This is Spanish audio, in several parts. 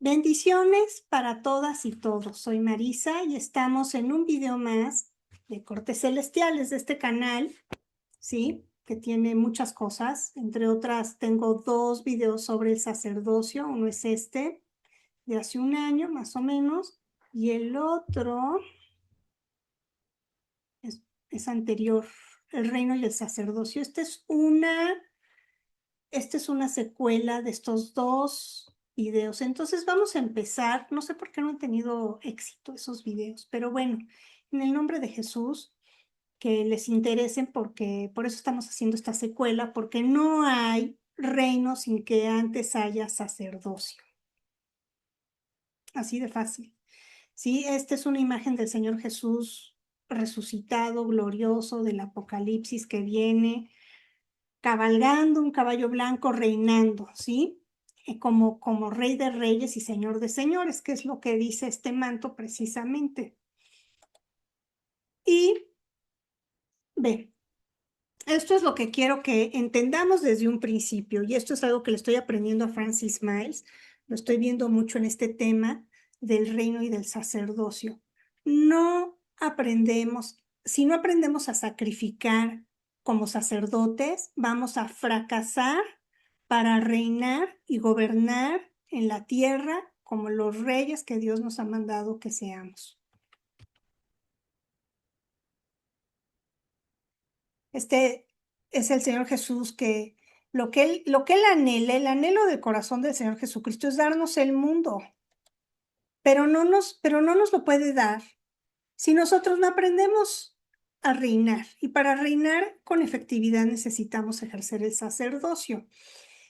Bendiciones para todas y todos. Soy Marisa y estamos en un video más de Cortes Celestiales de este canal, ¿sí? Que tiene muchas cosas. Entre otras, tengo dos videos sobre el sacerdocio. Uno es este, de hace un año más o menos, y el otro es anterior, el reino y el sacerdocio. Esta es una secuela de estos dos videos. Entonces vamos a empezar. No sé por qué no han tenido éxito esos videos, pero bueno, en el nombre de Jesús, que les interesen porque por eso estamos haciendo esta secuela, porque no hay reino sin que antes haya sacerdocio. Así de fácil. Sí, esta es una imagen del Señor Jesús resucitado, glorioso del Apocalipsis que viene cabalgando un caballo blanco, reinando, ¿sí? Como rey de reyes y señor de señores, que es lo que dice este manto precisamente. Y ve, esto es lo que quiero que entendamos desde un principio, y esto es algo que le estoy aprendiendo a Francis Miles, lo estoy viendo mucho en este tema del reino y del sacerdocio. Si no aprendemos a sacrificar como sacerdotes, vamos a fracasar para reinar y gobernar en la tierra como los reyes que Dios nos ha mandado que seamos. Este es el Señor Jesús que lo que él anhela, el anhelo del corazón del Señor Jesucristo es darnos el mundo, pero no nos lo puede dar si nosotros no aprendemos a reinar. Y para reinar con efectividad necesitamos ejercer el sacerdocio.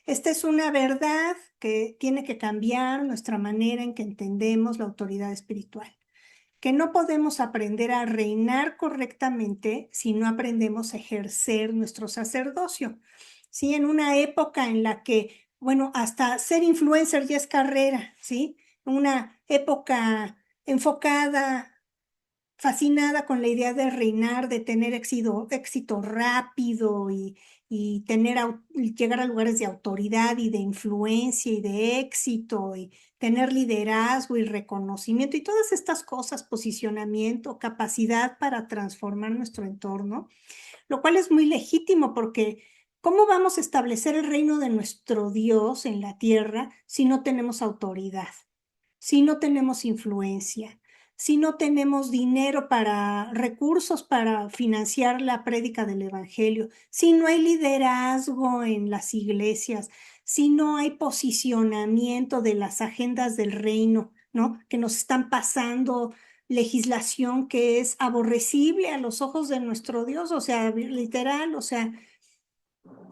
Esta es una verdad que tiene que cambiar nuestra manera en que entendemos la autoridad espiritual, que no podemos aprender a reinar correctamente si no aprendemos a ejercer nuestro sacerdocio. ¿Sí? En una época en la que, bueno, hasta ser influencer ya es carrera, ¿sí? Una época enfocada, fascinada con la idea de reinar, de tener éxito rápido y llegar a lugares de autoridad y de influencia y de éxito y tener liderazgo y reconocimiento y todas estas cosas, posicionamiento, capacidad para transformar nuestro entorno, lo cual es muy legítimo porque ¿cómo vamos a establecer el reino de nuestro Dios en la tierra si no tenemos autoridad, si no tenemos influencia? Si no tenemos dinero recursos para financiar la prédica del Evangelio, si no hay liderazgo en las iglesias, si no hay posicionamiento de las agendas del reino, ¿no? Que nos están pasando legislación que es aborrecible a los ojos de nuestro Dios, o sea, literal, o sea,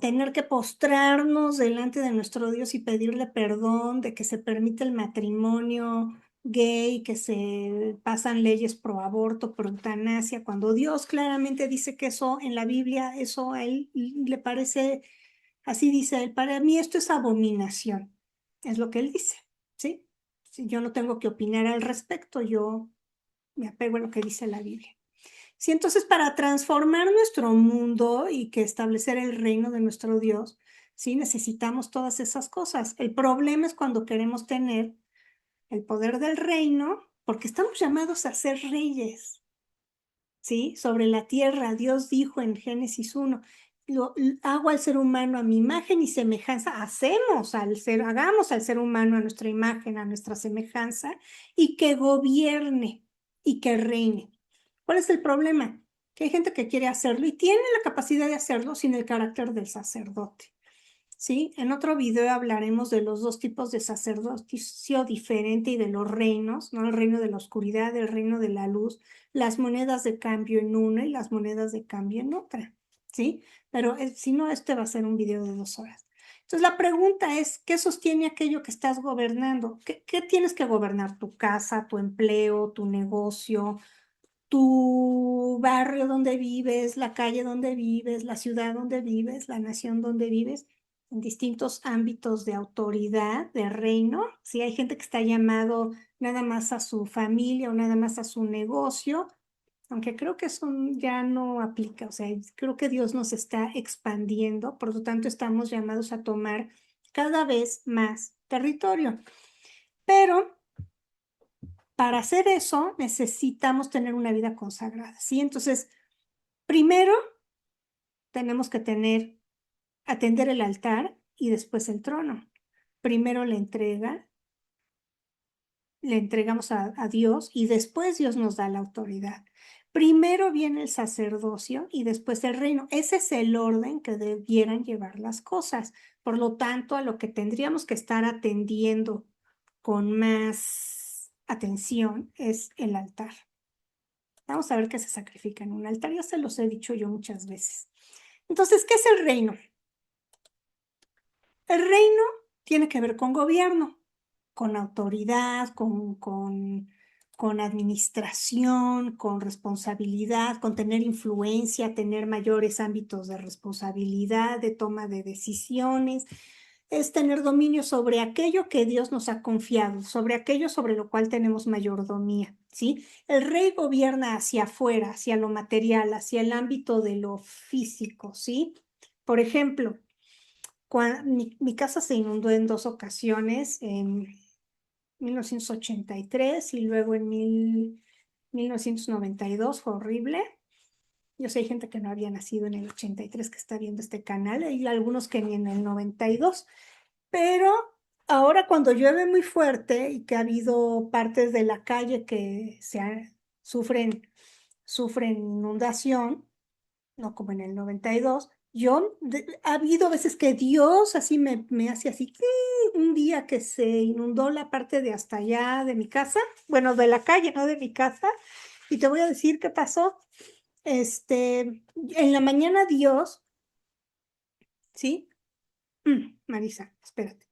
tener que postrarnos delante de nuestro Dios y pedirle perdón de que se permite el matrimonio gay, que se pasan leyes pro aborto, pro eutanasia, cuando Dios claramente dice que eso en la Biblia, eso a él le parece, así dice él, para mí esto es abominación, es lo que él dice, ¿sí? Si yo no tengo que opinar al respecto, yo me apego a lo que dice la Biblia. Sí, entonces para transformar nuestro mundo y que establecer el reino de nuestro Dios, sí, necesitamos todas esas cosas. El problema es cuando queremos tener el poder del reino, porque estamos llamados a ser reyes, ¿sí? Sobre la tierra, Dios dijo en Génesis 1, hago al ser humano a mi imagen y semejanza, hagamos al ser humano a nuestra imagen, a nuestra semejanza, y que gobierne y que reine. ¿Cuál es el problema? Que hay gente que quiere hacerlo y tiene la capacidad de hacerlo sin el carácter del sacerdote. ¿Sí? En otro video hablaremos de los dos tipos de sacerdocio diferente y de los reinos, ¿no? El reino de la oscuridad, el reino de la luz, las monedas de cambio en una y las monedas de cambio en otra, ¿sí? Pero si no, este va a ser un video de 2 horas. Entonces la pregunta es, ¿qué sostiene aquello que estás gobernando? ¿Qué tienes que gobernar? ¿Tu casa, tu empleo, tu negocio, tu barrio donde vives, la calle donde vives, la ciudad donde vives, la nación donde vives, en distintos ámbitos de autoridad, de reino? Si hay gente que está llamado nada más a su familia o nada más a su negocio, aunque creo que eso ya no aplica, o sea, creo que Dios nos está expandiendo, por lo tanto estamos llamados a tomar cada vez más territorio. Pero para hacer eso necesitamos tener una vida consagrada, ¿sí? Entonces, primero tenemos que atender el altar y después el trono. Primero le entregamos a Dios y después Dios nos da la autoridad. Primero viene el sacerdocio y después el reino. Ese es el orden que debieran llevar las cosas. Por lo tanto, a lo que tendríamos que estar atendiendo con más atención es el altar. Vamos a ver qué se sacrifica en un altar. Ya se los he dicho yo muchas veces. Entonces, ¿qué es el reino? El reino tiene que ver con gobierno, con autoridad, con administración, con responsabilidad, con tener influencia, tener mayores ámbitos de responsabilidad, de toma de decisiones. Es tener dominio sobre aquello que Dios nos ha confiado, sobre aquello sobre lo cual tenemos mayordomía, ¿sí? El rey gobierna hacia afuera, hacia lo material, hacia el ámbito de lo físico, ¿sí? Por ejemplo, mi casa se inundó en 2 ocasiones, en 1983 y luego en 1992, fue horrible. Yo sé, hay gente que no había nacido en el 83 que está viendo este canal, y algunos que ni en el 92, pero ahora cuando llueve muy fuerte y que ha habido partes de la calle que sufren inundación, no como en el 92. Ha habido veces que Dios así me hace así, un día que se inundó la parte de hasta allá de mi casa, bueno, de la calle, no de mi casa, y te voy a decir qué pasó. En la mañana Dios, ¿sí? Marisa, espérate.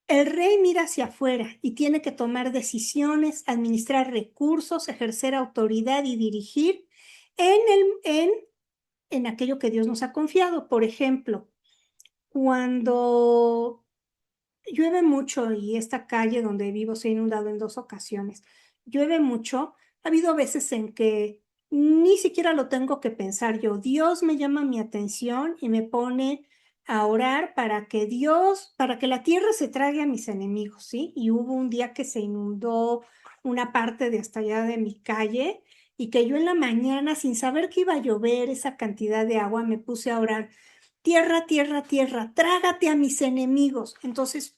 El rey mira hacia afuera y tiene que tomar decisiones, administrar recursos, ejercer autoridad y dirigir en en aquello que Dios nos ha confiado. Por ejemplo, cuando llueve mucho y esta calle donde vivo se ha inundado en 2 ocasiones, llueve mucho, ha habido veces en que ni siquiera lo tengo que pensar yo. Dios me llama mi atención y me pone a orar para que la tierra se trague a mis enemigos, ¿sí? Y hubo un día que se inundó una parte de hasta allá de mi calle y que yo en la mañana, sin saber que iba a llover esa cantidad de agua, me puse a orar. Tierra, tierra, tierra, trágate a mis enemigos. Entonces,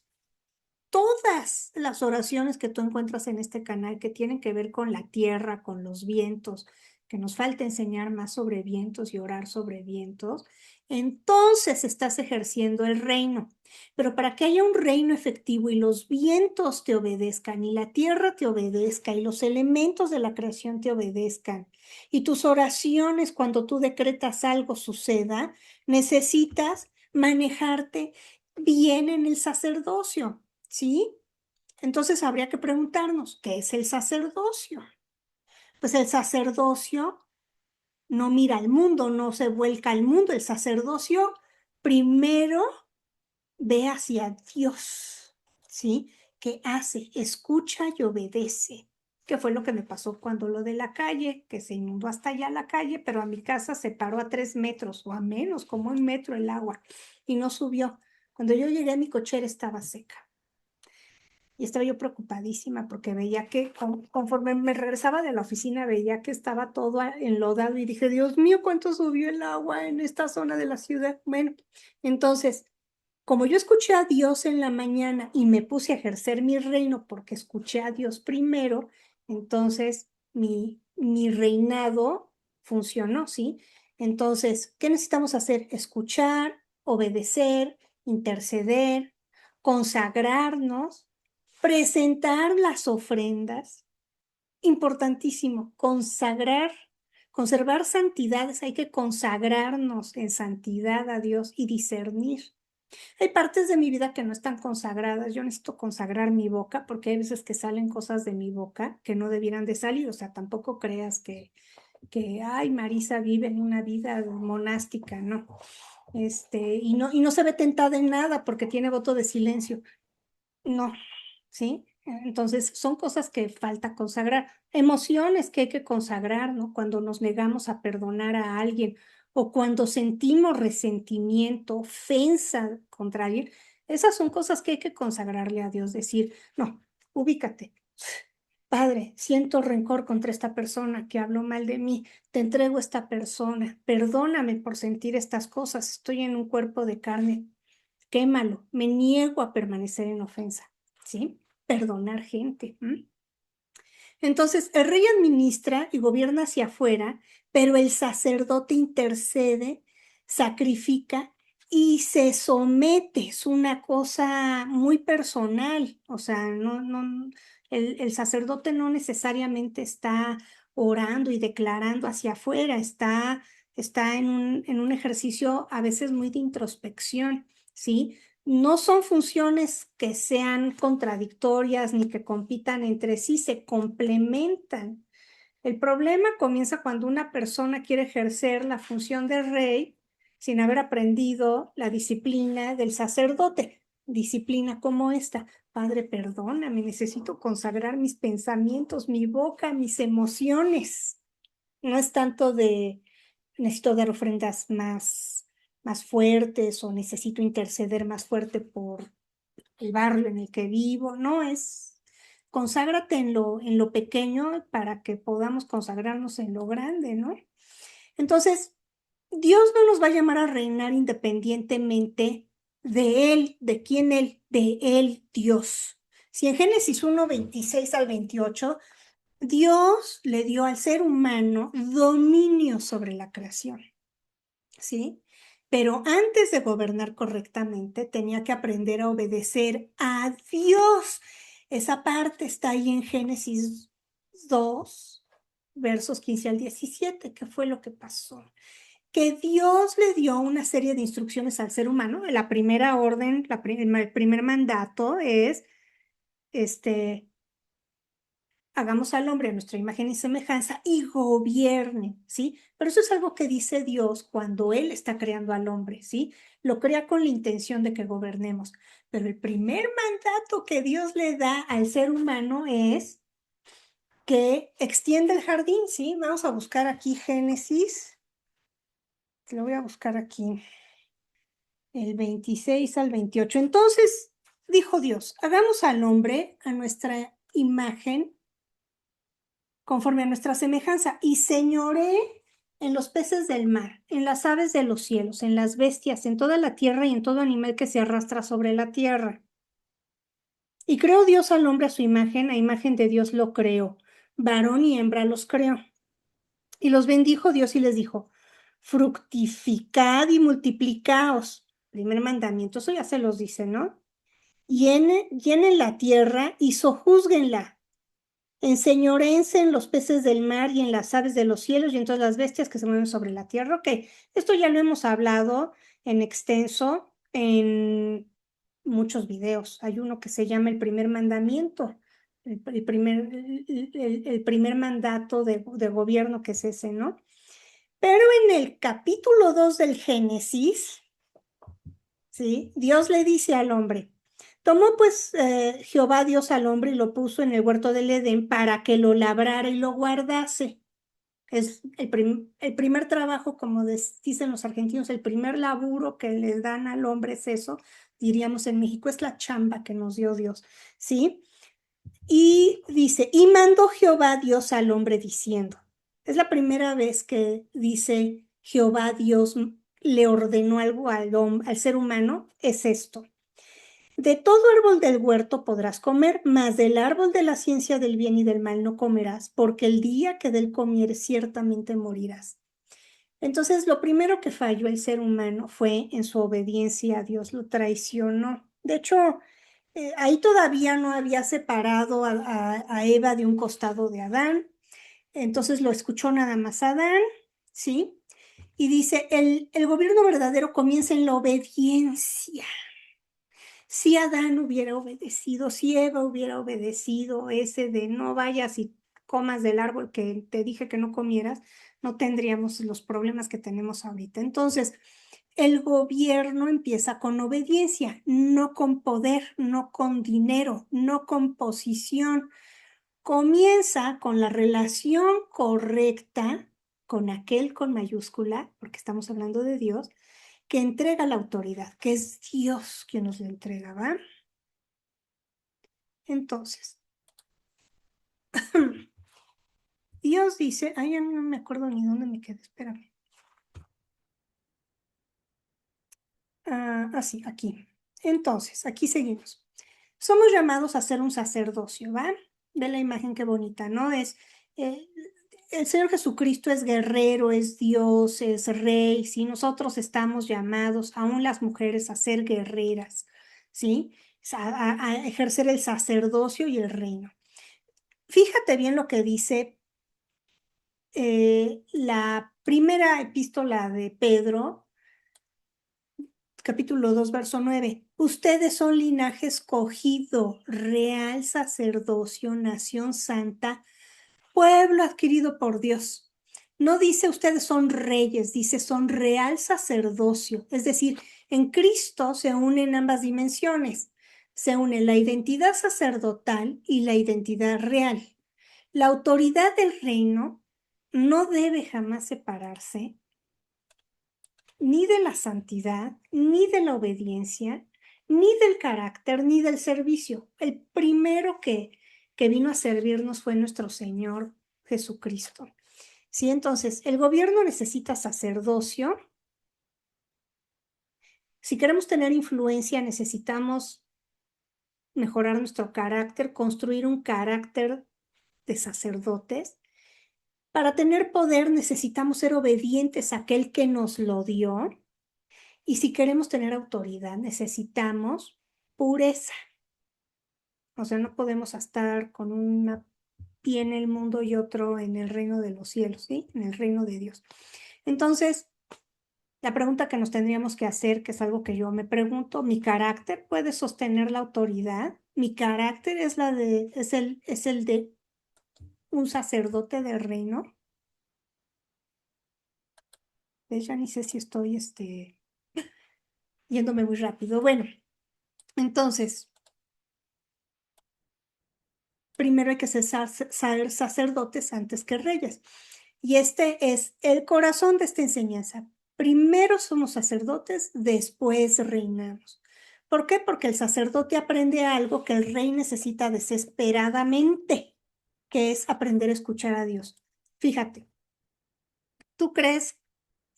todas las oraciones que tú encuentras en este canal que tienen que ver con la tierra, con los vientos, que nos falta enseñar más sobre vientos y orar sobre vientos, entonces estás ejerciendo el reino. Pero para que haya un reino efectivo y los vientos te obedezcan y la tierra te obedezca y los elementos de la creación te obedezcan y tus oraciones cuando tú decretas algo suceda, necesitas manejarte bien en el sacerdocio. ¿Sí? Entonces habría que preguntarnos, ¿qué es el sacerdocio? Pues el sacerdocio no mira al mundo, no se vuelca al mundo. El sacerdocio primero ve hacia Dios, ¿sí? ¿Qué hace? Escucha y obedece. ¿Qué fue lo que me pasó cuando lo de la calle, que se inundó hasta allá la calle, pero a mi casa se paró a 3 metros o a menos, como 1 metro el agua, y no subió? Cuando yo llegué, mi cochera estaba seca. Y estaba yo preocupadísima porque veía que conforme me regresaba de la oficina, veía que estaba todo enlodado y dije, Dios mío, ¿cuánto subió el agua en esta zona de la ciudad? Bueno, entonces, como yo escuché a Dios en la mañana y me puse a ejercer mi reino porque escuché a Dios primero, entonces mi reinado funcionó, ¿sí? Entonces, ¿qué necesitamos hacer? Escuchar, obedecer, interceder, consagrarnos, presentar las ofrendas. Importantísimo, conservar santidades, hay que consagrarnos en santidad a Dios y discernir. Hay partes de mi vida que no están consagradas. Yo necesito consagrar mi boca porque hay veces que salen cosas de mi boca que no debieran de salir. O sea, tampoco creas ay, Marisa vive en una vida monástica, no. Y no se ve tentada en nada porque tiene voto de silencio. No, ¿sí? Entonces, son cosas que falta consagrar, emociones que hay que consagrar, ¿no? Cuando nos negamos a perdonar a alguien o cuando sentimos resentimiento, ofensa contra alguien, Esas son cosas que hay que consagrarle a Dios, decir, no, ubícate. Padre, siento rencor contra esta persona que habló mal de mí. Te entrego a esta persona. Perdóname por sentir estas cosas. Estoy en un cuerpo de carne. Quémalo. Me niego a permanecer en ofensa. ¿Sí? Perdonar gente. Entonces, el rey administra y gobierna hacia afuera, pero el sacerdote intercede, sacrifica y se somete. Es una cosa muy personal. O sea, el sacerdote no necesariamente está orando y declarando hacia afuera, está en un ejercicio a veces muy de introspección, ¿sí? No son funciones que sean contradictorias ni que compitan entre sí, se complementan. El problema comienza cuando una persona quiere ejercer la función de rey sin haber aprendido la disciplina del sacerdote. Disciplina como esta. Padre, perdóname, necesito consagrar mis pensamientos, mi boca, mis emociones. No es tanto de necesito dar ofrendas más fuertes o necesito interceder más fuerte por el barrio en el que vivo. No, es conságrate en lo pequeño para que podamos consagrarnos en lo grande, ¿no? Entonces, Dios no nos va a llamar a reinar independientemente de Él, de quién Él, de Él, Dios. Si en Génesis 1:26 al 28 Dios le dio al ser humano dominio sobre la creación, ¿sí? Pero antes de gobernar correctamente, tenía que aprender a obedecer a Dios. Esa parte está ahí en Génesis 2, versos 15 al 17. ¿Qué fue lo que pasó? Que Dios le dio una serie de instrucciones al ser humano. La primera orden, el primer mandato es, este, hagamos al hombre a nuestra imagen y semejanza y gobierne, ¿sí? Pero eso es algo que dice Dios cuando Él está creando al hombre, ¿sí? Lo crea con la intención de que gobernemos. Pero el primer mandato que Dios le da al ser humano es que extienda el jardín, ¿sí? Vamos a buscar aquí Génesis. Lo voy a buscar aquí, el 26 al 28. Entonces, dijo Dios, hagamos al hombre a nuestra imagen conforme a nuestra semejanza, y señoré en los peces del mar, en las aves de los cielos, en las bestias, en toda la tierra y en todo animal que se arrastra sobre la tierra. Y creó Dios al hombre a imagen de Dios lo creó, varón y hembra los creó. Y los bendijo Dios y les dijo, fructificad y multiplicaos. Primer mandamiento, eso ya se los dice, ¿no? Llenen la tierra y sojúzguenla. Enseñoréense en los peces del mar y en las aves de los cielos y en todas las bestias que se mueven sobre la tierra. Ok, esto ya lo hemos hablado en extenso en muchos videos. Hay uno que se llama el primer mandamiento, el primer mandato de gobierno que es ese, ¿no? Pero en el capítulo 2 del Génesis, ¿sí? Dios le dice al hombre, tomó pues Jehová Dios al hombre y lo puso en el huerto del Edén para que lo labrara y lo guardase. Es el primer trabajo, como dicen los argentinos, el primer laburo que le dan al hombre es eso, diríamos en México, es la chamba que nos dio Dios, ¿sí? Y dice, y mandó Jehová Dios al hombre diciendo, es la primera vez que dice Jehová Dios le ordenó algo al ser humano, es esto. De todo árbol del huerto podrás comer, mas del árbol de la ciencia del bien y del mal no comerás, porque el día que del comieres ciertamente morirás. Entonces, lo primero que falló el ser humano fue en su obediencia a Dios, lo traicionó. De hecho, ahí todavía no había separado a Eva de un costado de Adán, entonces lo escuchó nada más Adán, ¿sí? Y dice, el gobierno verdadero comienza en la obediencia. Si Adán hubiera obedecido, si Eva hubiera obedecido ese de no vayas y comas del árbol que te dije que no comieras, no tendríamos los problemas que tenemos ahorita. Entonces, el gobierno empieza con obediencia, no con poder, no con dinero, no con posición. Comienza con la relación correcta con aquel con mayúscula, porque estamos hablando de Dios, que entrega la autoridad, que es Dios quien nos la entrega, ¿va? Entonces, Dios dice, ay, ya no me acuerdo ni dónde me quedé, espérame. Sí, aquí. Entonces, aquí seguimos. Somos llamados a ser un sacerdocio, ¿va? Ve la imagen qué bonita, ¿no? Eh, el Señor Jesucristo es guerrero, es Dios, es rey, ¿sí? Nosotros estamos llamados, aún las mujeres, a ser guerreras, ¿sí? A ejercer el sacerdocio y el reino. Fíjate bien lo que dice la primera epístola de Pedro, capítulo 2, verso 9. Ustedes son linaje escogido, real sacerdocio, nación santa, pueblo adquirido por Dios. No dice ustedes son reyes, dice son real sacerdocio. Es decir, en Cristo se unen ambas dimensiones. Se une la identidad sacerdotal y la identidad real. La autoridad del reino no debe jamás separarse ni de la santidad, ni de la obediencia, ni del carácter, ni del servicio. El primero que vino a servirnos fue nuestro Señor Jesucristo. ¿Sí? Entonces, el gobierno necesita sacerdocio. Si queremos tener influencia, necesitamos mejorar nuestro carácter, construir un carácter de sacerdotes. Para tener poder necesitamos ser obedientes a aquel que nos lo dio. Y si queremos tener autoridad, necesitamos pureza. O sea, no podemos estar con un pie en el mundo y otro en el reino de los cielos, ¿sí? En el reino de Dios. Entonces, la pregunta que nos tendríamos que hacer, que es algo que yo me pregunto, ¿mi carácter puede sostener la autoridad? ¿Mi carácter es el de un sacerdote del reino? Pues ya ni sé si estoy yéndome muy rápido. Bueno, entonces, primero hay que ser sacerdotes antes que reyes. Y este es el corazón de esta enseñanza. Primero somos sacerdotes, después reinamos. ¿Por qué? Porque el sacerdote aprende algo que el rey necesita desesperadamente, que es aprender a escuchar a Dios. Fíjate, ¿tú crees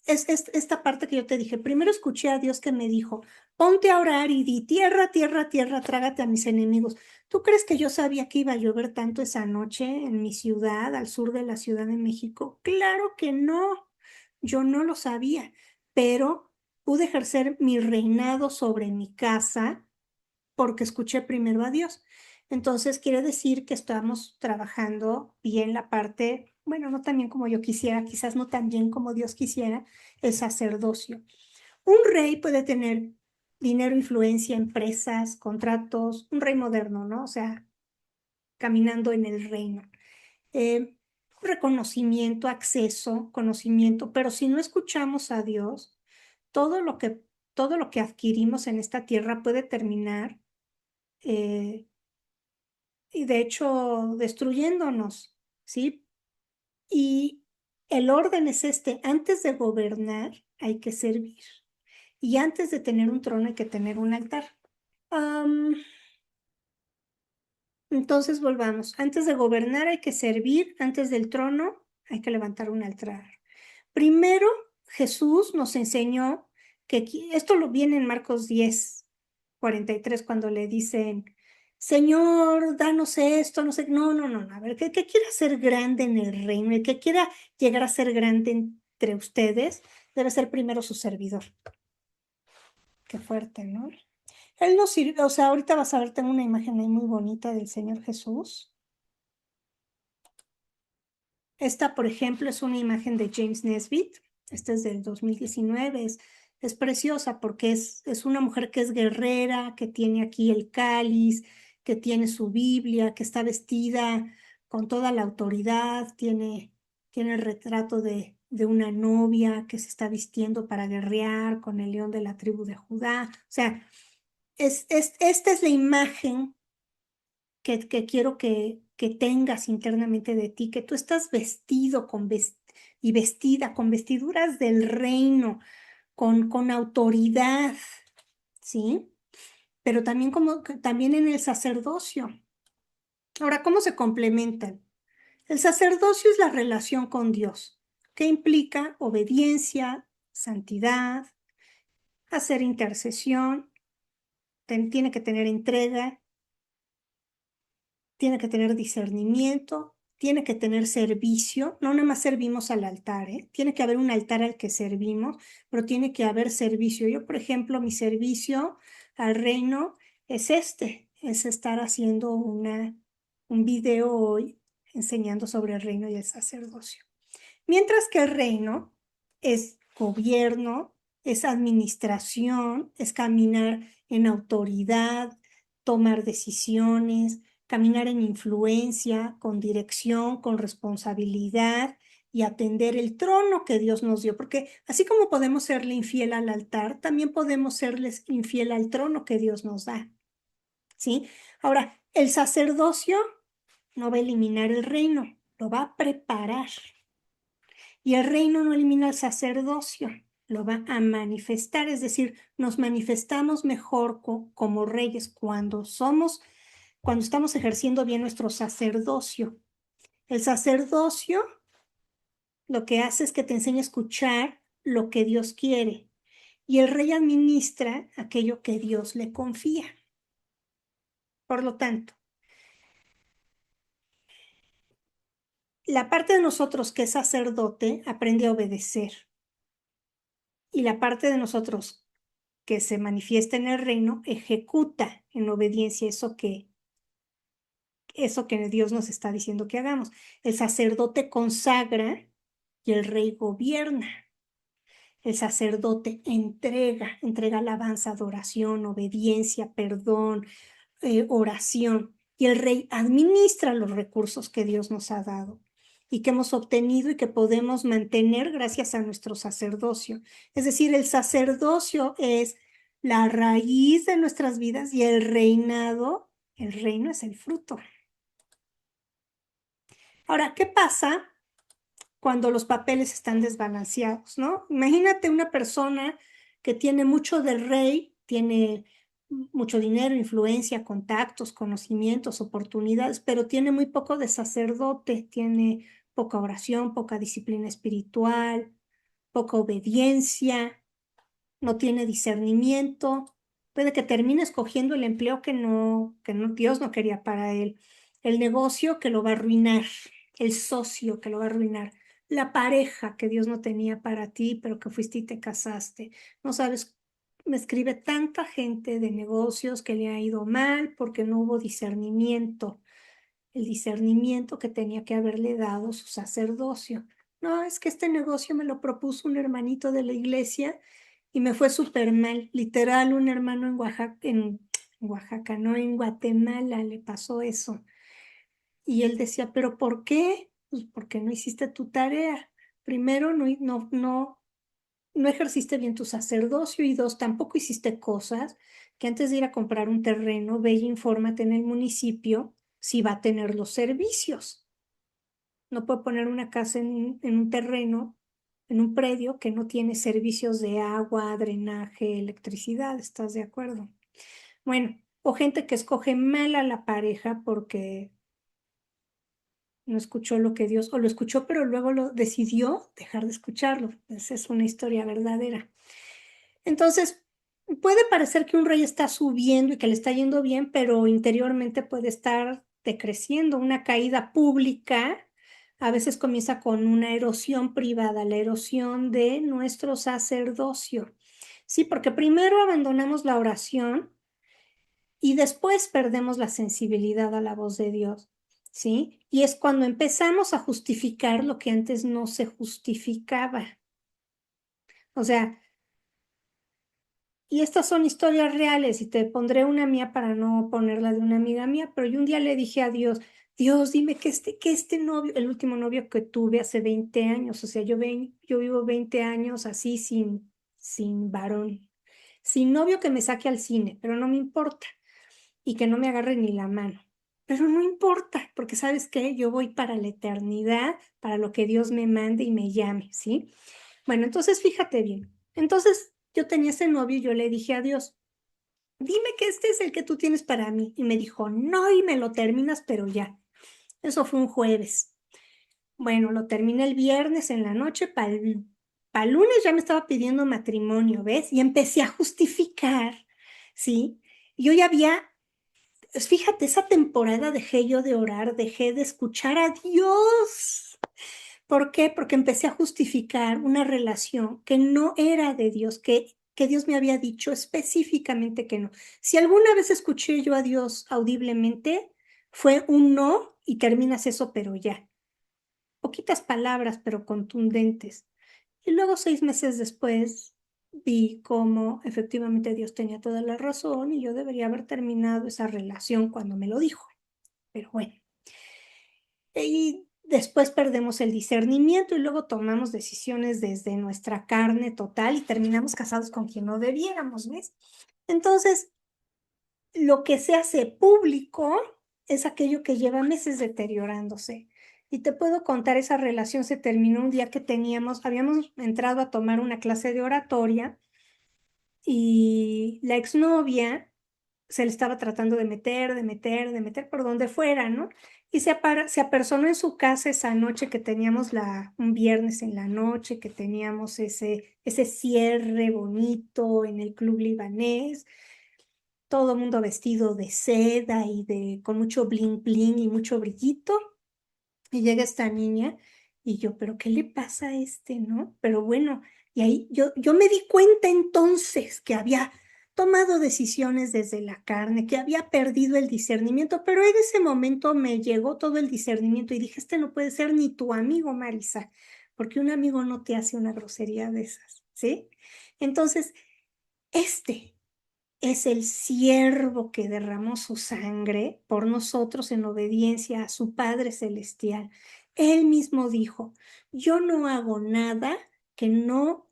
es esta parte que yo te dije? Primero escuché a Dios que me dijo, ponte a orar y di, tierra, tierra, tierra, trágate a mis enemigos. ¿Tú crees que yo sabía que iba a llover tanto esa noche en mi ciudad, al sur de la Ciudad de México? Claro que no, yo no lo sabía, pero pude ejercer mi reinado sobre mi casa porque escuché primero a Dios. Entonces, quiere decir que estamos trabajando bien la parte, bueno, no tan bien como yo quisiera, quizás no tan bien como Dios quisiera, el sacerdocio. Un rey puede tener dinero, influencia, empresas, contratos, un rey moderno, ¿no? O sea, caminando en el reino. Reconocimiento, acceso, conocimiento, pero si no escuchamos a Dios, todo lo que, todo lo que adquirimos en esta tierra puede terminar eh, y de hecho destruyéndonos, ¿sí? Y el orden es este, antes de gobernar hay que servir y antes de tener un trono hay que tener un altar. Am, entonces volvamos, antes de gobernar hay que servir, antes del trono hay que levantar un altar. Primero, Jesús nos enseñó que esto lo viene en Marcos 10:43 cuando le dicen, Señor, danos esto, no sé, no, a ver, que quiera ser grande en el reino, el que quiera llegar a ser grande entre ustedes, debe ser primero su servidor. Qué fuerte, ¿no? Él nos sirve, o sea, ahorita vas a ver, tengo una imagen ahí muy bonita del Señor Jesús. Esta, por ejemplo, es una imagen de James Nesbitt. Esta es del 2019. Es preciosa porque es una mujer que es guerrera, que tiene aquí el cáliz, que tiene su Biblia, que está vestida con toda la autoridad, tiene el retrato de una novia que se está vistiendo para guerrear con el león de la tribu de Judá. O sea, esta es la imagen que quiero que tengas internamente de ti, que tú estás vestido y vestida con vestiduras del reino, con autoridad, ¿sí? Pero también en el sacerdocio. Ahora, ¿cómo se complementan? El sacerdocio es la relación con Dios, que implica obediencia, santidad, hacer intercesión, tiene que tener entrega, tiene que tener discernimiento, tiene que tener servicio. No nada más servimos al altar, ¿eh? Tiene que haber un altar al que servimos, pero tiene que haber servicio. Yo, por ejemplo, mi servicio al reino es estar haciendo un video hoy enseñando sobre el reino y el sacerdocio. Mientras que el reino es gobierno, es administración, es caminar en autoridad, tomar decisiones, caminar en influencia, con dirección, con responsabilidad y atender el trono que Dios nos dio. Porque así como podemos serle infiel al altar, también podemos serles infiel al trono que Dios nos da. ¿Sí? Ahora, el sacerdocio no va a eliminar el reino, lo va a preparar. Y el reino no elimina el sacerdocio, lo va a manifestar, es decir, nos manifestamos mejor como reyes cuando estamos ejerciendo bien nuestro sacerdocio. El sacerdocio lo que hace es que te enseña a escuchar lo que Dios quiere y el rey administra aquello que Dios le confía. Por lo tanto, la parte de nosotros que es sacerdote aprende a obedecer y la parte de nosotros que se manifiesta en el reino ejecuta en obediencia eso que Dios nos está diciendo que hagamos. El sacerdote consagra y el rey gobierna. El sacerdote entrega alabanza, adoración, obediencia, perdón, oración. Y el rey administra los recursos que Dios nos ha dado y que hemos obtenido y que podemos mantener gracias a nuestro sacerdocio. Es decir, el sacerdocio es la raíz de nuestras vidas y el reino es el fruto. Ahora, ¿qué pasa cuando los papeles están desbalanceados, ¿no? Imagínate una persona que tiene mucho de rey, tiene mucho dinero, influencia, contactos, conocimientos, oportunidades, pero tiene muy poco de sacerdote, tiene poca oración, poca disciplina espiritual, poca obediencia, no tiene discernimiento, puede que termine escogiendo el empleo que no Dios no quería para él, el negocio que lo va a arruinar, el socio que lo va a arruinar, la pareja que Dios no tenía para ti, pero que fuiste y te casaste. No sabes, me escribe tanta gente de negocios que le ha ido mal porque no hubo discernimiento, el discernimiento que tenía que haberle dado su sacerdocio. No, es que este negocio me lo propuso un hermanito de la iglesia y me fue súper mal. Literal, un hermano en Oaxaca, no, en Guatemala le pasó eso. Y él decía, ¿pero por qué? Pues porque no hiciste tu tarea. Primero, no ejerciste bien tu sacerdocio y dos, tampoco hiciste cosas que antes de ir a comprar un terreno, ve y infórmate en el municipio si va a tener los servicios. No puede poner una casa en un terreno, en un predio que no tiene servicios de agua, drenaje, electricidad. ¿Estás de acuerdo? Bueno, o gente que escoge mal a la pareja porque no escuchó lo que Dios, o lo escuchó, pero luego lo decidió dejar de escucharlo. Esa es una historia verdadera. Entonces, puede parecer que un rey está subiendo y que le está yendo bien, pero interiormente puede estar decreciendo. Una caída pública a veces comienza con una erosión privada, la erosión de nuestro sacerdocio. Sí, porque primero abandonamos la oración y después perdemos la sensibilidad a la voz de Dios. ¿Sí? Y es cuando empezamos a justificar lo que antes no se justificaba. O sea, y estas son historias reales y te pondré una mía para no ponerla de una amiga mía, pero yo un día le dije a Dios, Dios, dime que este novio, el último novio que tuve hace 20 años, o sea, yo vivo 20 años así sin varón, sin novio que me saque al cine, pero no me importa y que no me agarre ni la mano. Pero no importa, porque ¿sabes qué? Yo voy para la eternidad, para lo que Dios me mande y me llame, ¿sí? Bueno, entonces fíjate bien. Entonces yo tenía ese novio y yo le dije a Dios, dime que este es el que tú tienes para mí. Y me dijo, no, y me lo terminas, pero ya. Eso fue un jueves. Bueno, lo terminé el viernes en la noche, para el lunes ya me estaba pidiendo matrimonio, ¿ves? Y empecé a justificar, ¿sí? Yo ya había, pues fíjate, esa temporada dejé yo de orar, dejé de escuchar a Dios. ¿Por qué? Porque empecé a justificar una relación que no era de Dios, que Dios me había dicho específicamente que no. Si alguna vez escuché yo a Dios audiblemente, fue un no y terminas eso, pero ya. Poquitas palabras, pero contundentes. Y luego 6 meses después vi cómo efectivamente Dios tenía toda la razón y yo debería haber terminado esa relación cuando me lo dijo. Pero bueno. Y después perdemos el discernimiento y luego tomamos decisiones desde nuestra carne total y terminamos casados con quien no debiéramos, ¿ves? Entonces, lo que se hace público es aquello que lleva meses deteriorándose. Y te puedo contar, esa relación se terminó un día que habíamos entrado a tomar una clase de oratoria y la exnovia se le estaba tratando de meter por donde fuera, ¿no? Y se apersonó en su casa esa noche que teníamos un viernes en la noche, que teníamos ese cierre bonito en el club libanés, todo el mundo vestido de seda y con mucho bling bling y mucho brillito. Y llega esta niña y yo, pero ¿qué le pasa a este, no? Pero bueno, y ahí yo me di cuenta entonces que había tomado decisiones desde la carne, que había perdido el discernimiento, pero en ese momento me llegó todo el discernimiento y dije, este no puede ser ni tu amigo, Marisa, porque un amigo no te hace una grosería de esas, ¿sí? Entonces, este es el siervo que derramó su sangre por nosotros en obediencia a su Padre Celestial. Él mismo dijo, yo no hago nada que no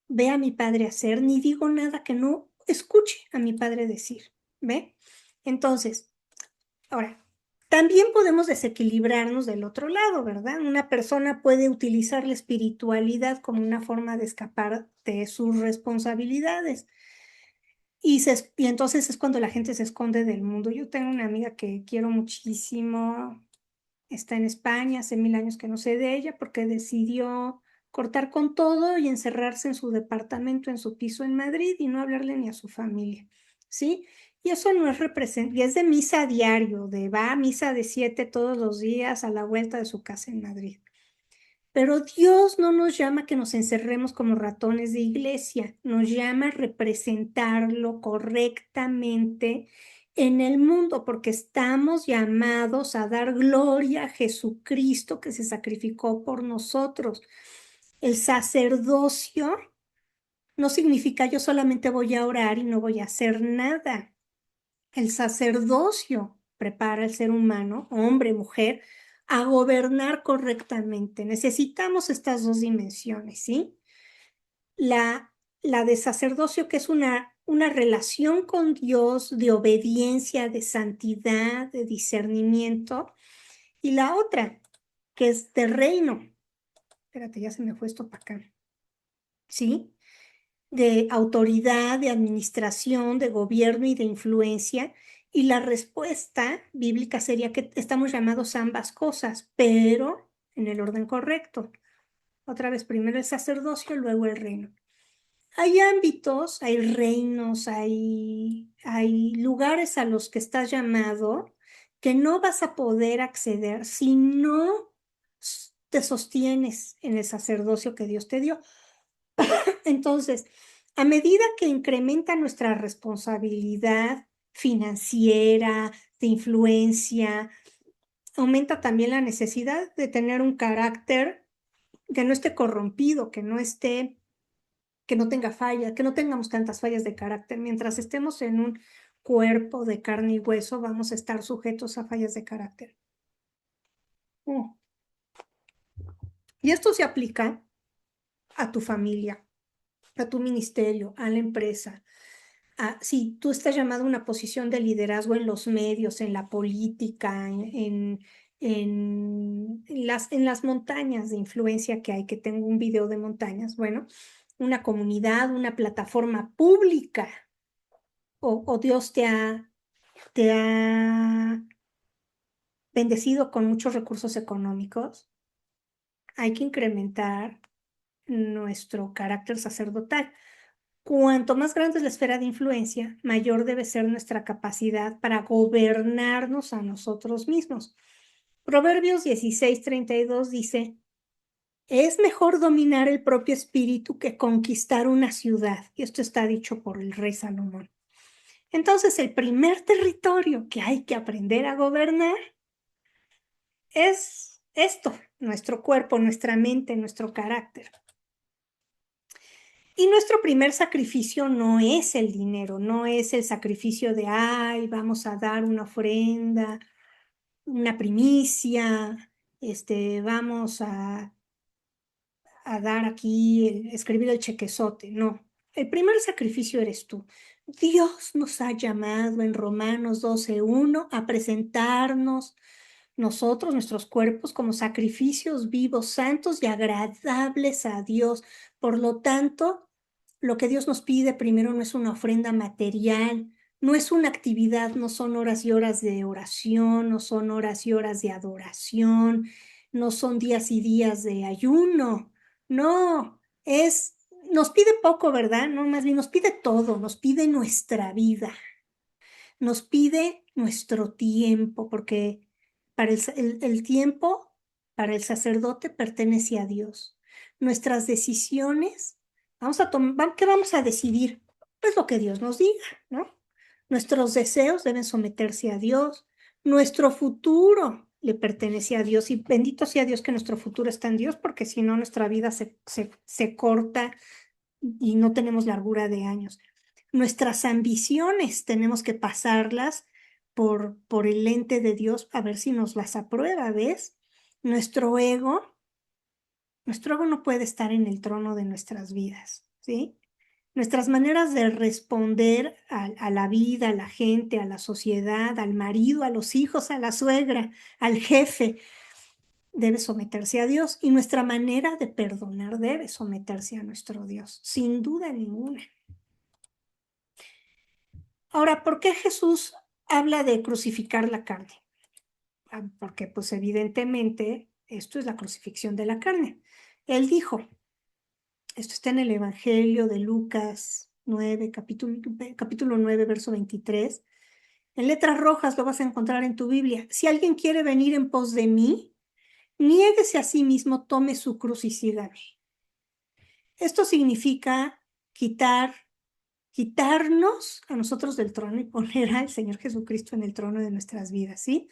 vea a mi Padre hacer, ni digo nada que no escuche a mi Padre decir. ¿Ve? Entonces, ahora, también podemos desequilibrarnos del otro lado, ¿verdad? Una persona puede utilizar la espiritualidad como una forma de escapar de sus responsabilidades. Y entonces es cuando la gente se esconde del mundo. Yo tengo una amiga que quiero muchísimo, está en España, hace 1000 años que no sé de ella, porque decidió cortar con todo y encerrarse en su departamento, en su piso en Madrid y no hablarle ni a su familia, ¿sí? Y eso no es y es de misa a diario, va a misa de 7 todos los días a la vuelta de su casa en Madrid. Pero Dios no nos llama a que nos encerremos como ratones de iglesia, nos llama a representarlo correctamente en el mundo, porque estamos llamados a dar gloria a Jesucristo que se sacrificó por nosotros. El sacerdocio no significa yo solamente voy a orar y no voy a hacer nada. El sacerdocio prepara al ser humano, hombre, mujer, a gobernar correctamente. Necesitamos estas dos dimensiones, ¿sí? La, la de sacerdocio, que es una relación con Dios de obediencia, de santidad, de discernimiento, y la otra, que es de reino. Espérate, ya se me fue esto para acá, ¿sí? De autoridad, de administración, de gobierno y de influencia. Y la respuesta bíblica sería que estamos llamados a ambas cosas, pero en el orden correcto. Otra vez, primero el sacerdocio, luego el reino. Hay ámbitos, hay reinos, hay lugares a los que estás llamado que no vas a poder acceder si no te sostienes en el sacerdocio que Dios te dio. Entonces, a medida que incrementa nuestra responsabilidad financiera, de influencia, aumenta también la necesidad de tener un carácter que no esté corrompido, que no tenga fallas, que no tengamos tantas fallas de carácter. Mientras estemos en un cuerpo de carne y hueso, vamos a estar sujetos a fallas de carácter. Mm. Y esto se aplica a tu familia, a tu ministerio, a la empresa. Si tú estás llamado a una posición de liderazgo en los medios, en la política, en las montañas de influencia que hay, que tengo un video de montañas, bueno, una comunidad, una plataforma pública, o Dios te ha bendecido con muchos recursos económicos, hay que incrementar nuestro carácter sacerdotal. Cuanto más grande es la esfera de influencia, mayor debe ser nuestra capacidad para gobernarnos a nosotros mismos. Proverbios 16:32 dice, es mejor dominar el propio espíritu que conquistar una ciudad. Y esto está dicho por el rey Salomón. Entonces, el primer territorio que hay que aprender a gobernar es esto, nuestro cuerpo, nuestra mente, nuestro carácter. Y nuestro primer sacrificio no es el dinero, no es el sacrificio de, ay, vamos a dar una ofrenda, una primicia, vamos a dar aquí, escribir el chequezote. No, el primer sacrificio eres tú. Dios nos ha llamado en Romanos 12:1 a presentarnos nosotros, nuestros cuerpos, como sacrificios vivos, santos y agradables a Dios. Por lo tanto, lo que Dios nos pide primero no es una ofrenda material, no es una actividad, no son horas y horas de oración, no son horas y horas de adoración, no son días y días de ayuno. No, nos pide poco, ¿verdad? No, más bien nos pide todo, nos pide nuestra vida, nos pide nuestro tiempo, porque para el tiempo, para el sacerdote pertenece a Dios. Nuestras decisiones, ¿qué vamos a decidir? Pues lo que Dios nos diga, ¿no? Nuestros deseos deben someterse a Dios. Nuestro futuro le pertenece a Dios y bendito sea Dios que nuestro futuro está en Dios, porque si no nuestra vida se corta y no tenemos largura de años. Nuestras ambiciones tenemos que pasarlas por el lente de Dios a ver si nos las aprueba, ¿ves? Nuestro ego, nuestro ego no puede estar en el trono de nuestras vidas, ¿sí? Nuestras maneras de responder a la vida, a la gente, a la sociedad, al marido, a los hijos, a la suegra, al jefe, debe someterse a Dios y nuestra manera de perdonar debe someterse a nuestro Dios, sin duda ninguna. Ahora, ¿por qué Jesús habla de crucificar la carne? Porque pues evidentemente esto es la crucifixión de la carne. Él dijo, esto está en el Evangelio de Lucas 9, capítulo 9, verso 23. En letras rojas lo vas a encontrar en tu Biblia. Si alguien quiere venir en pos de mí, niéguese a sí mismo, tome su cruz y sígame. Esto significa quitarnos a nosotros del trono y poner al Señor Jesucristo en el trono de nuestras vidas, ¿sí?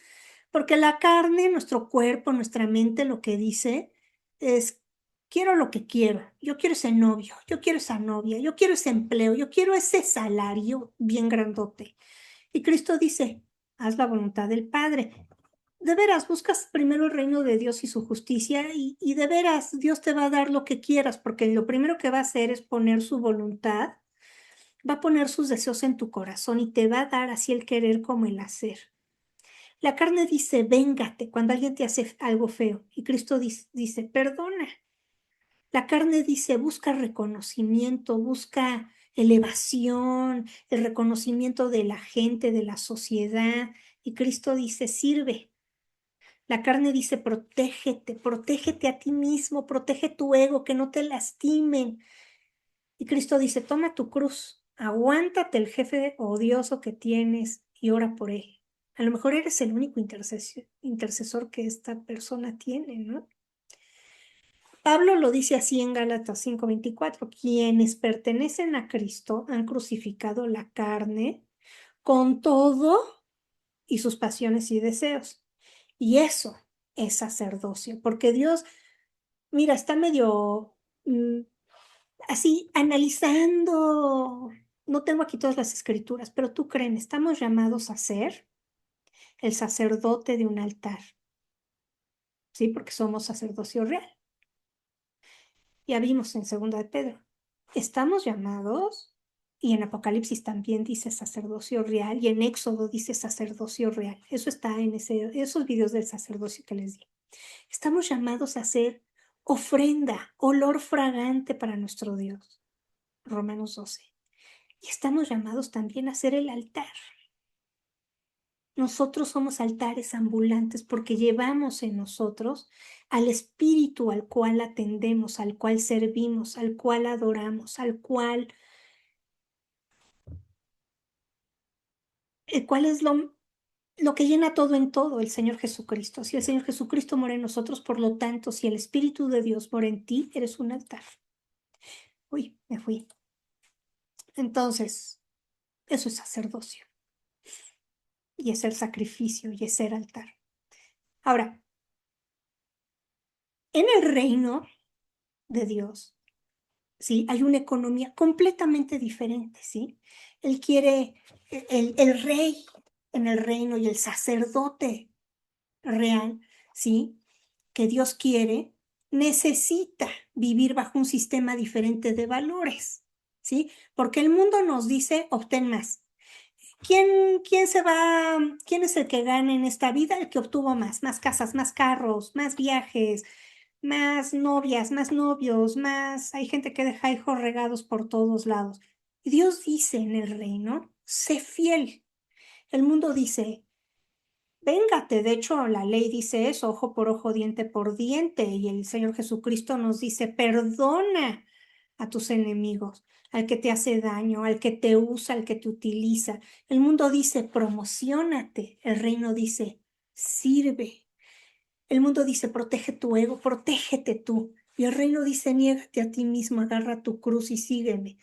Porque la carne, nuestro cuerpo, nuestra mente, lo que dice es, quiero lo que quiero. Yo quiero ese novio, yo quiero esa novia, yo quiero ese empleo, yo quiero ese salario bien grandote. Y Cristo dice, haz la voluntad del Padre. De veras, buscas primero el reino de Dios y su justicia y de veras Dios te va a dar lo que quieras, porque lo primero que va a hacer es poner su voluntad, va a poner sus deseos en tu corazón y te va a dar así el querer como el hacer. La carne dice, véngate cuando alguien te hace algo feo y Cristo dice, perdona. La carne dice, busca reconocimiento, busca elevación, el reconocimiento de la gente, de la sociedad y Cristo dice, sirve. La carne dice, protégete a ti mismo, protege tu ego, que no te lastimen. Y Cristo dice, toma tu cruz, aguántate el jefe odioso que tienes y ora por él. A lo mejor eres el único intercesor que esta persona tiene, ¿no? Pablo lo dice así en Gálatas 5:24, quienes pertenecen a Cristo han crucificado la carne con todo y sus pasiones y deseos. Y eso es sacerdocio, porque Dios, mira, está medio así analizando, no tengo aquí todas las escrituras, pero tú creen, estamos llamados a ser el sacerdote de un altar, ¿sí? Porque somos sacerdocio real. Ya vimos en Segunda de Pedro. Estamos llamados, y en Apocalipsis también dice sacerdocio real, y en Éxodo dice sacerdocio real. Eso está en esos videos del sacerdocio que les di. Estamos llamados a hacer ofrenda, olor fragante para nuestro Dios. Romanos 12. Y estamos llamados también a ser el altar. Nosotros somos altares ambulantes porque llevamos en nosotros al Espíritu al cual atendemos, al cual servimos, al cual adoramos, el cual es lo que llena todo en todo, el Señor Jesucristo. Si el Señor Jesucristo mora en nosotros, por lo tanto, si el Espíritu de Dios mora en ti, eres un altar. Uy, me fui. Entonces, eso es sacerdocio, y es el sacrificio, y es ser altar. Ahora, en el reino de Dios, ¿sí? Hay una economía completamente diferente, ¿sí? Él quiere, el rey en el reino y el sacerdote real, ¿sí? Que Dios quiere, necesita vivir bajo un sistema diferente de valores, ¿sí? Porque el mundo nos dice, obtén más. ¿Quién es el que gana en esta vida? El que obtuvo más casas, más carros, más viajes, más novias, más novios, hay gente que deja hijos regados por todos lados. Y Dios dice en el reino, sé fiel. El mundo dice, véngate. De hecho, la ley dice eso, ojo por ojo, diente por diente. Y el Señor Jesucristo nos dice, perdona a tus enemigos, al que te hace daño, al que te usa, al que te utiliza. El mundo dice, promociónate. El reino dice, sirve. El mundo dice, protege tu ego, protégete tú. Y el reino dice, niégate a ti mismo, agarra tu cruz y sígueme.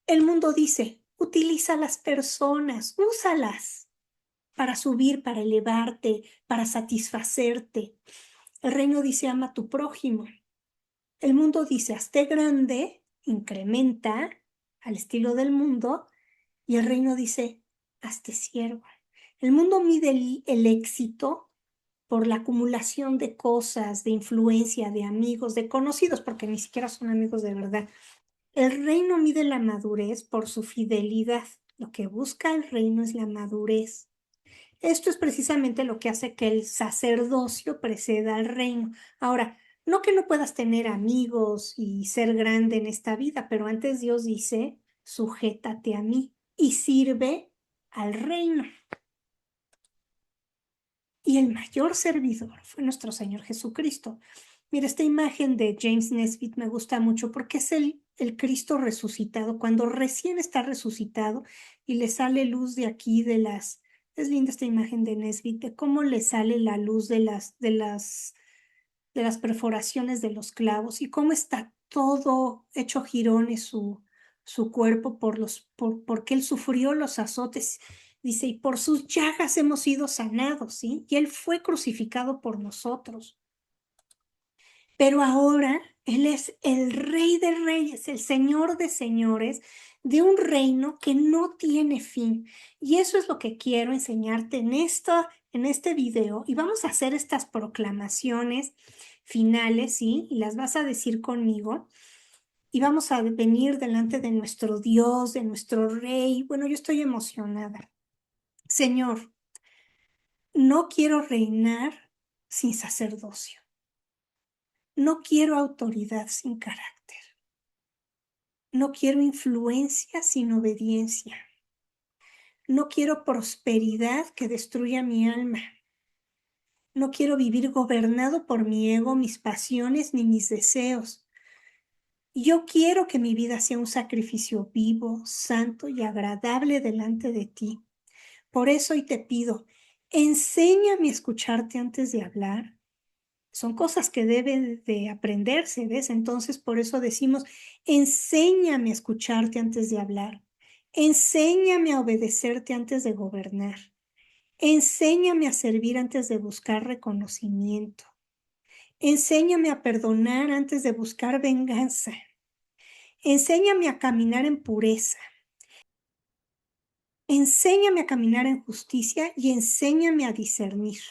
El mundo dice, utiliza a las personas, úsalas para subir, para elevarte, para satisfacerte. El reino dice, ama a tu prójimo. El mundo dice, hazte grande, incrementa al estilo del mundo. Y el reino dice, hazte siervo. El mundo mide el éxito por la acumulación de cosas, de influencia, de amigos, de conocidos, porque ni siquiera son amigos de verdad. El reino mide la madurez por su fidelidad. Lo que busca el reino es la madurez. Esto es precisamente lo que hace que el sacerdocio preceda al reino. Ahora, no que no puedas tener amigos y ser grande en esta vida, pero antes Dios dice, sujétate a mí y sirve al reino. Y el mayor servidor fue nuestro Señor Jesucristo. Mira, esta imagen de James Nesbitt me gusta mucho porque es el Cristo resucitado, cuando recién está resucitado y le sale luz de aquí, es linda esta imagen de Nesbitt, de cómo le sale la luz de las perforaciones de los clavos y cómo está todo hecho jirones su cuerpo porque él sufrió los azotes. Dice, y por sus llagas hemos sido sanados, ¿sí? Y él fue crucificado por nosotros. Pero ahora Él es el Rey de Reyes, el Señor de Señores, de un reino que no tiene fin. Y eso es lo que quiero enseñarte en este video. Y vamos a hacer estas proclamaciones finales, ¿sí? Y las vas a decir conmigo. Y vamos a venir delante de nuestro Dios, de nuestro Rey. Bueno, yo estoy emocionada. Señor, no quiero reinar sin sacerdocio. No quiero autoridad sin carácter. No quiero influencia sin obediencia. No quiero prosperidad que destruya mi alma. No quiero vivir gobernado por mi ego, mis pasiones ni mis deseos. Yo quiero que mi vida sea un sacrificio vivo, santo y agradable delante de ti. Por eso hoy te pido, enséñame a escucharte antes de hablar. Son cosas que deben de aprenderse, ¿ves? Entonces, por eso decimos, enséñame a escucharte antes de hablar. Enséñame a obedecerte antes de gobernar. Enséñame a servir antes de buscar reconocimiento. Enséñame a perdonar antes de buscar venganza. Enséñame a caminar en pureza. Enséñame a caminar en justicia y enséñame a discernir.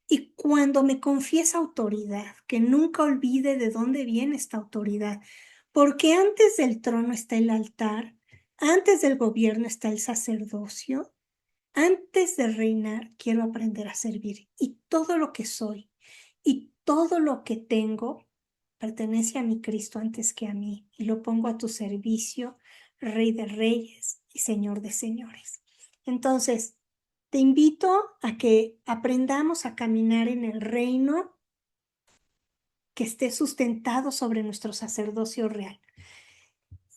Y cuando me confiesa autoridad, que nunca olvide de dónde viene esta autoridad, porque antes del trono está el altar, antes del gobierno está el sacerdocio, antes de reinar quiero aprender a servir y todo lo que soy y todo lo que tengo pertenece a mi Cristo antes que a mí y lo pongo a tu servicio, Rey de Reyes y Señor de Señores. Entonces, te invito a que aprendamos a caminar en el reino que esté sustentado sobre nuestro sacerdocio real.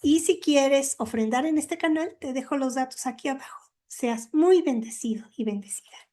Y si quieres ofrendar en este canal, te dejo los datos aquí abajo. Seas muy bendecido y bendecida.